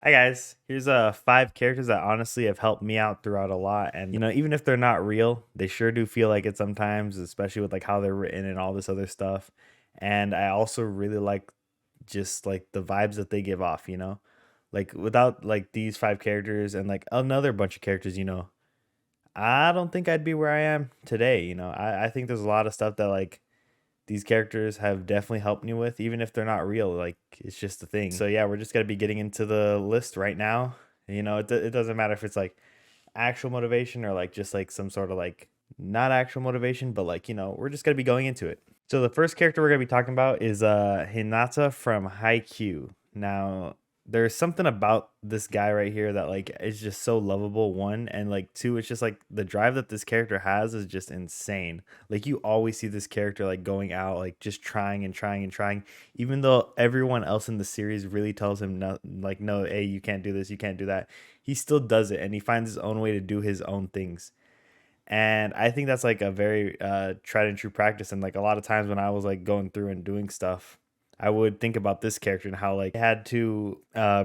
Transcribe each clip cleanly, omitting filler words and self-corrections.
Hi guys, here's 5 characters that honestly have helped me out throughout a lot, and even if they're not real, they sure do feel like it sometimes, especially with like how they're written and all this other stuff. And I also really like just like the vibes that they give off, like without like these 5 characters and like another bunch of characters, I don't think I'd be where I am today. I think there's a lot of stuff that like these characters have definitely helped me with, even if they're not real. Like it's just a thing. So yeah, we're just gonna be getting into the list right now. It doesn't matter if it's like actual motivation or like just like some sort of like not actual motivation, but like we're just gonna be going into it. So the first character we're gonna be talking about is Hinata from Haikyuu. Now there's something about this guy right here that like is just so lovable, one, and like two, it's just like the drive that this character has is just insane. Like you always see this character like going out, like just trying and trying and trying, even though everyone else in the series really tells him no, like no, hey, you can't do this, you can't do that. He still does it and he finds his own way to do his own things. And I think that's like a very tried and true practice. And like a lot of times when I was like going through and doing stuff, I would think about this character and how like they had to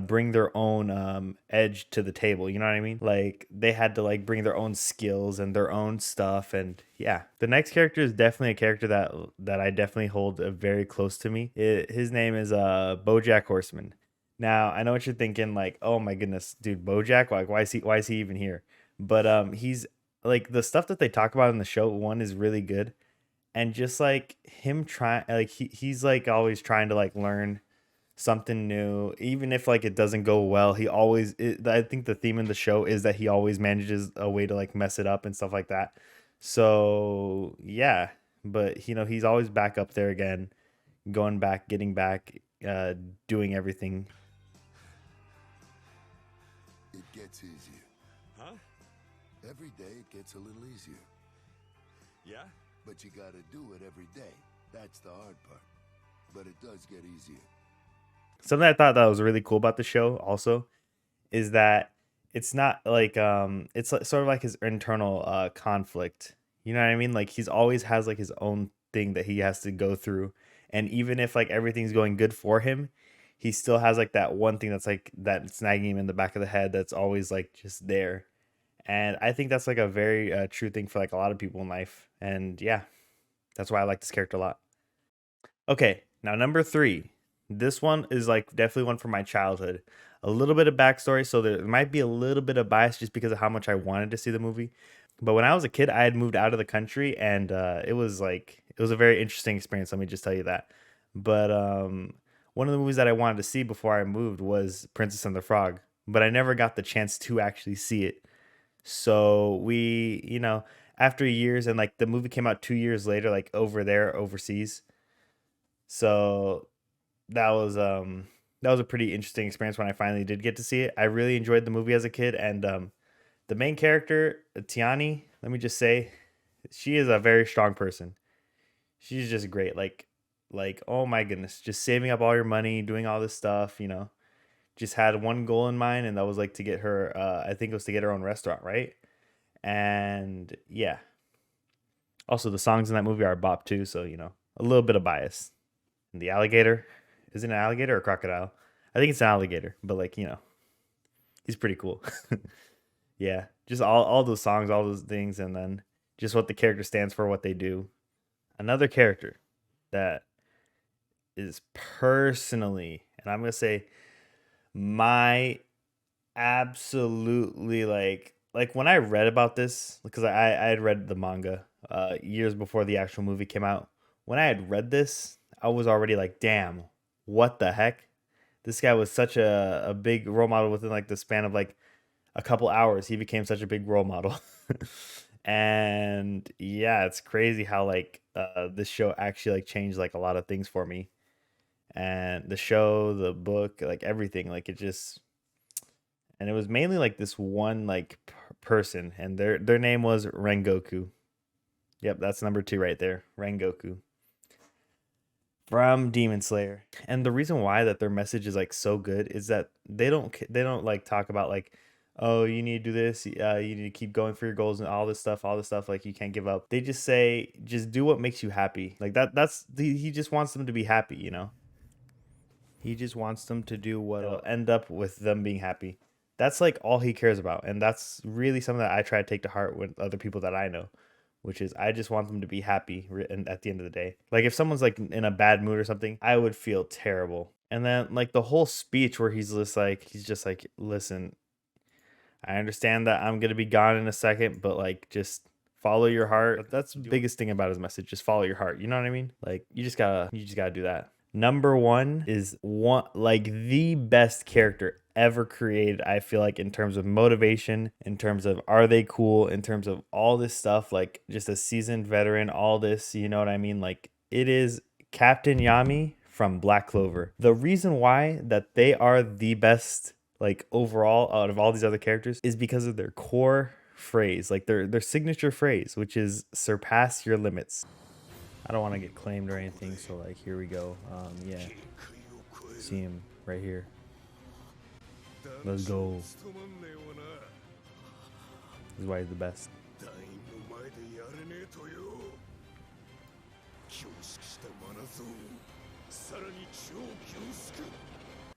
bring their own edge to the table. You know what I mean? Like they had to like bring their own skills and their own stuff. And yeah, the next character is definitely a character that I definitely hold very close to me. His name is Bojack Horseman. Now I know what you're thinking, like, oh my goodness, dude, Bojack, like why is he even here? But he's like the stuff that they talk about in the show, one, is really good. And just like him trying, like he's like always trying to like learn something new, even if like it doesn't go well. I think the theme in the show is that he always manages a way to like mess it up and stuff like that. So yeah, but he's always back up there again, going back, getting back, doing everything. It gets easier. Huh? Every day it gets a little easier. Yeah? But you gotta do it every day. That's the hard part. But it does get easier. Something I thought that was really cool about the show also is that it's not like it's like, sort of like his internal conflict. You know what I mean? Like he's always has like his own thing that he has to go through, and even if like everything's going good for him, he still has like that one thing that's like that's nagging him in the back of the head that's always like just there. And I think that's like a very true thing for like a lot of people in life. And yeah, that's why I like this character a lot. Okay, now number 3. This one is like definitely one from my childhood. A little bit of backstory, so there might be a little bit of bias just because of how much I wanted to see the movie. But when I was a kid, I had moved out of the country, and it was a very interesting experience. Let me just tell you that. But one of the movies that I wanted to see before I moved was Princess and the Frog, but I never got the chance to actually see it. So after years, and like the movie came out 2 years later, like over there overseas. So that was that was a pretty interesting experience when I finally did get to see it. I really enjoyed the movie as a kid, and the main character, Tiani, let me just say, she is a very strong person. She's just great. Like oh my goodness, just saving up all your money, doing all this stuff. Just had one goal in mind, and that was like to get her. I think it was to get her own restaurant, right? And yeah. Also, the songs in that movie are a bop too, so a little bit of bias. And the alligator, is it an alligator or a crocodile? I think it's an alligator, but like he's pretty cool. Yeah, just all those songs, all those things, and then just what the character stands for, what they do. Another character that is personally, and I'm gonna say my absolutely like when I read about this, because I had read the manga years before the actual movie came out. When I had read this, I was already like, damn, what the heck? This guy was such a big role model within like the span of like a couple hours. He became such a big role model. And yeah, it's crazy how like this show actually like changed like a lot of things for me. And the show, the book, like everything, like it just, and it was mainly like this one like person, and their name was Rengoku. Yep, that's number 2 right there, Rengoku from Demon Slayer. And the reason why that their message is like so good is that they don't like talk about like, oh, you need to do this, you need to keep going for your goals and all this stuff, like you can't give up. They just say just do what makes you happy. Like that's he just wants them to be happy. He just wants them to do what'll end up with them being happy. That's like all he cares about. And that's really something that I try to take to heart with other people that I know, which is I just want them to be happy at the end of the day. Like if someone's like in a bad mood or something, I would feel terrible. And then like the whole speech where he's just like, listen, I understand that I'm gonna be gone in a second, but like just follow your heart. That's the biggest thing about his message. Just follow your heart. You know what I mean? Like you just gotta do that. Number one is the best character ever created, I feel like, in terms of motivation, in terms of are they cool, in terms of all this stuff, like just a seasoned veteran, all this, you know what I mean? Like it is Captain Yami from Black Clover. The reason why that they are the best like overall out of all these other characters is because of their core phrase, like their signature phrase, which is surpass your limits. I don't want to get claimed or anything, so like here we go. Yeah, see him right here. Let's go. This is why he's the best.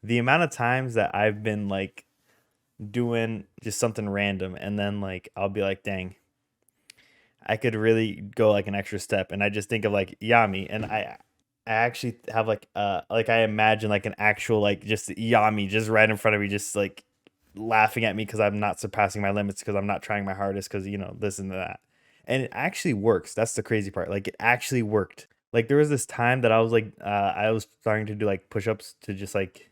The amount of times that I've been like doing just something random and then like I'll be like, dang, I could really go like an extra step, and I just think of like Yami, and I actually have like I imagine like an actual like just Yami just right in front of me, just like laughing at me because I'm not surpassing my limits, because I'm not trying my hardest, because you know this and that, and it actually works. That's the crazy part. Like it actually worked. Like there was this time that I was like I was starting to do like push-ups to just like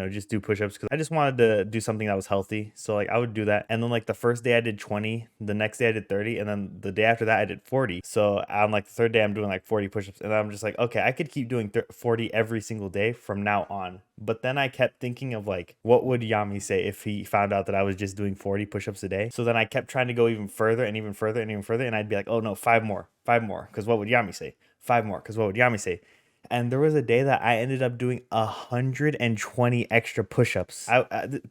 just do push-ups because I just wanted to do something that was healthy. So like I would do that, and then like the first day I did 20, the next day I did 30, and then the day after that I did 40. So on like the third day I'm doing like 40 push-ups, and I'm just like, okay, I could keep doing 40 every single day from now on. But then I kept thinking of like, what would Yami say if he found out that I was just doing 40 push-ups a day? So then I kept trying to go even further and even further and even further, and I'd be like, oh no, five more, because what would Yami say? Five more, because what would Yami say? And there was a day that I ended up doing 120 extra push-ups.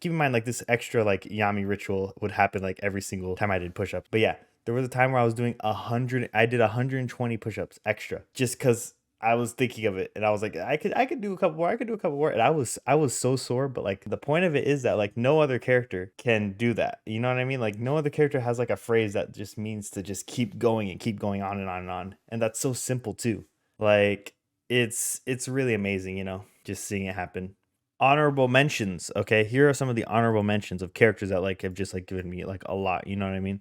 Keep in mind, like this extra like Yami ritual would happen like every single time I did push-ups. But yeah, there was a time where I was doing 100. I did 120 push-ups extra just because I was thinking of it, and I was like, I could do a couple more. I could do a couple more, and I was so sore. But like the point of it is that like no other character can do that. You know what I mean? Like no other character has like a phrase that just means to just keep going and keep going on and on and on, and that's so simple too. Like it's really amazing, just seeing it happen. Honorable mentions. Okay, here are some of the honorable mentions of characters that like have just like given me like a lot. You know what I mean?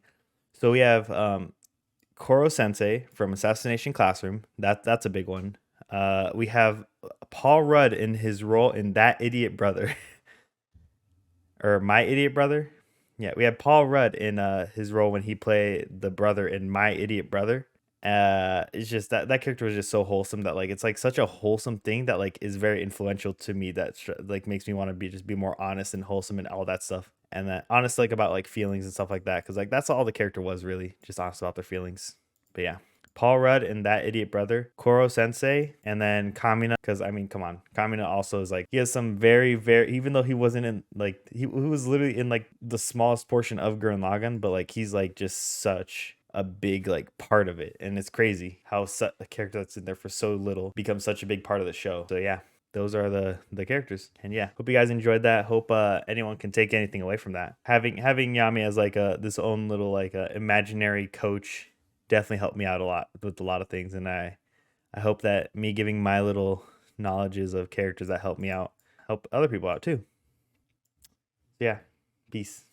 So we have Koro Sensei from Assassination Classroom. That's a big one. We have Paul Rudd in his role in That Idiot Brother, or My Idiot Brother. Yeah, we have Paul Rudd in his role when he played the brother in My Idiot Brother. It's just that character was just so wholesome that like it's like such a wholesome thing that like is very influential to me, that like makes me want to be more honest and wholesome and all that stuff, and that honest like about like feelings and stuff like that, because like that's all the character was, really just honest about their feelings. But yeah, Paul Rudd and That Idiot Brother, Koro Sensei, and then Kamina, because I mean, come on, Kamina also is like, he has some very, even though he wasn't in like he was literally in like the smallest portion of Gurren Lagann, but like he's like just such a big like part of it, and it's crazy how a character that's in there for so little becomes such a big part of the show. So yeah, those are the characters, and yeah, hope you guys enjoyed that. Hope anyone can take anything away from that. Having Yami as like this own little like imaginary coach definitely helped me out a lot with a lot of things, and I hope that me giving my little knowledges of characters that help me out help other people out too. So yeah, peace.